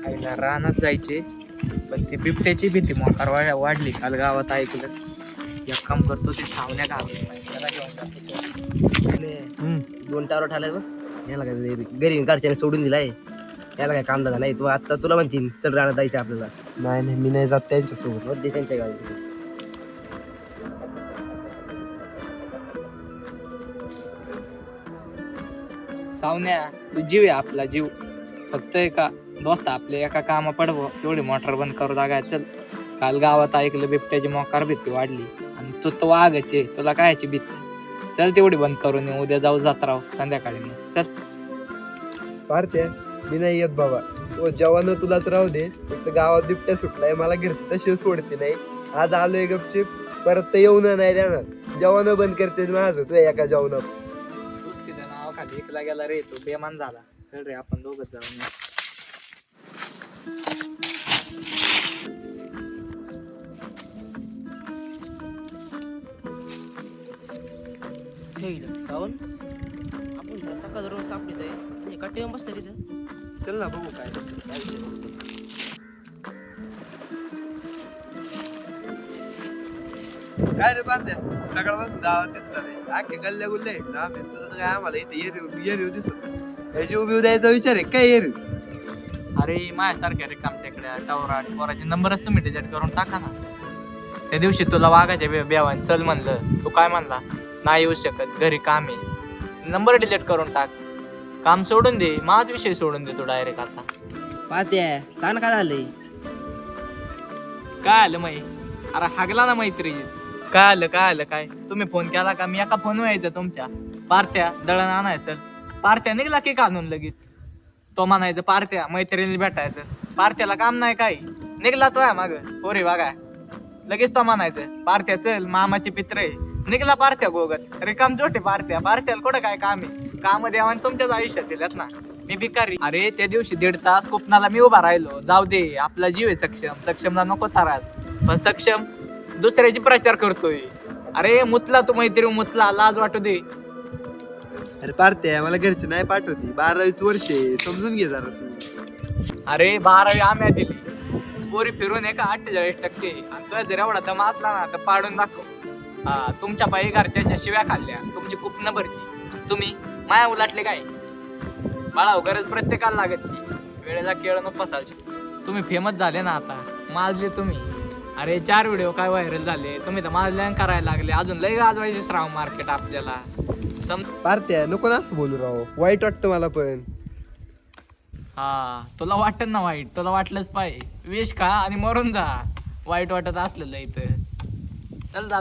आईला रानात जायचे, पण ती बिबट्याची भीती मोकार वाढली. काल गावात ऐकलं. एक काम करतो, ते सावण्या गावात त्याला घेऊन जातो. 2 टावर ठालाय बघ. याला काय घरी घरच्याने सोडून दिलाय. याला काय काम धंदा नाही. तू आता तुला म्हणतील चल राहण्यात जायचं आपल्याला. नाही नाही, मी नाही जात त्यांच्यासोबत. मग दे त्यांच्या गावी. सावण्या, तू जीव आहे आपला जीव. फक्त एका दोस्त आपल्या एका कामा पडवं, तेवढी मोटर बंद करू लागाय. चल, काल गावात ऐकलं बिबट्याची मोकार भीती वाढली, आणि तू तर वाघाचे, तुला कायची भीती. चल तेवढी बंद करून ये. उद्या जाऊ जत्रा संध्याकाळी. मग चल. पारत्या, मी नाही येत बाबा. तो जवान तुलाच राहू दे. फक्त गावात बिबट्या सुटलाय, मला घरची तशी सोडते नाही. आज आलोय गपचिप, परत तर येऊन नाही देणार. जवान बंद करते माझं तू एका जवानात. दुसरीच्या नावाखाली एकला गेला रे, तो बेमान झाला. चल रे, आपण दोघच जाऊन येऊ. काऊन आपण सकाळ रोज सापडीत आहे का टेम बसतं तिथं. चल ना बघू काय. काय रे पारत्या, सकाळपासून गावात दिसला नाही. आखे गल्ल्या गुल्ल्या आहेत ना. तुझं काय आम्हाला इथे येऊ दिसत नाही. याची उभी द्यायचा विचार आहे काय येर. अरे माझ्यासारख्या रिकामटेकड्या टावराट पोराचे नंबरच तुम्ही डिलीट करून टाका ना. त्या दिवशी तुला वाघाच्या बेवान चल म्हणलं, तू काय म्हणला? नाही येऊ शकत, घरी काम आहे. नंबर डिलीट करून टाक. काम सोडून दे, माझ विषय सोडून दे तू डायरेक्ट. आता पाहत्या सांग काय झालंय. काय आलं मै? अरे हागला ना मैत्री. काय आलं काय? तुम्ही फोन केला का? मी एका फोन यायचं तुमच्या. पारत्या दळण आणायचं. पारत्या निघला की काढून लगेच. तो म्हणायचं पारत्या मैत्रिणी भेटायचं. पारत्याला काम नाही काय, निघला तो आहे माग पोरी बघा. लगेच तो म्हणायचं पारत्या चल मामाची पित्र आहे. निघला पारत्या गोगत. रिकाम जोटे पारत्याला कुठं काय काम आहे? काम देवान तुमच्याच आयुष्यात दिल्यात ना. मी भिकारी. अरे त्या दिवशी 1.5 तास कोपनाला मी उभा राहिलो. जाऊ दे, आपला जीव आहे सक्षमला नको ताराज. पण सक्षम दुसऱ्याची प्रचार करतोय. अरे मुतला तू मैत्री, मुतला, लाज वाटू दे. अरे पारत्या, मला घरचे नाही पाठवती. 12वीच वर्ष आहे, समजून घे जरा तू. अरे 12वी आम्ही दिली. पोरी फिरून एका 48% आणि तुझ्या जर एवढा दम असला ना तर पाडून दाखव. हा, तुमच्या पायी घरच्यांच्या शिव्या खाल्ल्या, तुमची कुपन भरली. तुम्ही माया उलाटले काय? बाळा गरज प्रत्येकाला लागत ती. वेळेला केळ न पसायची. तुम्ही फेमस झाले ना आता, माजले तुम्ही. अरे 4 व्हिडिओ काय व्हायरल झाले, तुम्ही तर माजल्या करायला लागले. अजून लय गाजवायचे श्राव मार्केट आपल्याला. पारत्या नको ना असं बोलू राव, वाईट वाटतं मला पण. हा, तुला वाटत ना वाईट? तुला वाटलंच पाहिजे. विष खा आणि मरून जा वाईट वाटत असलेलं इथं. चल जा.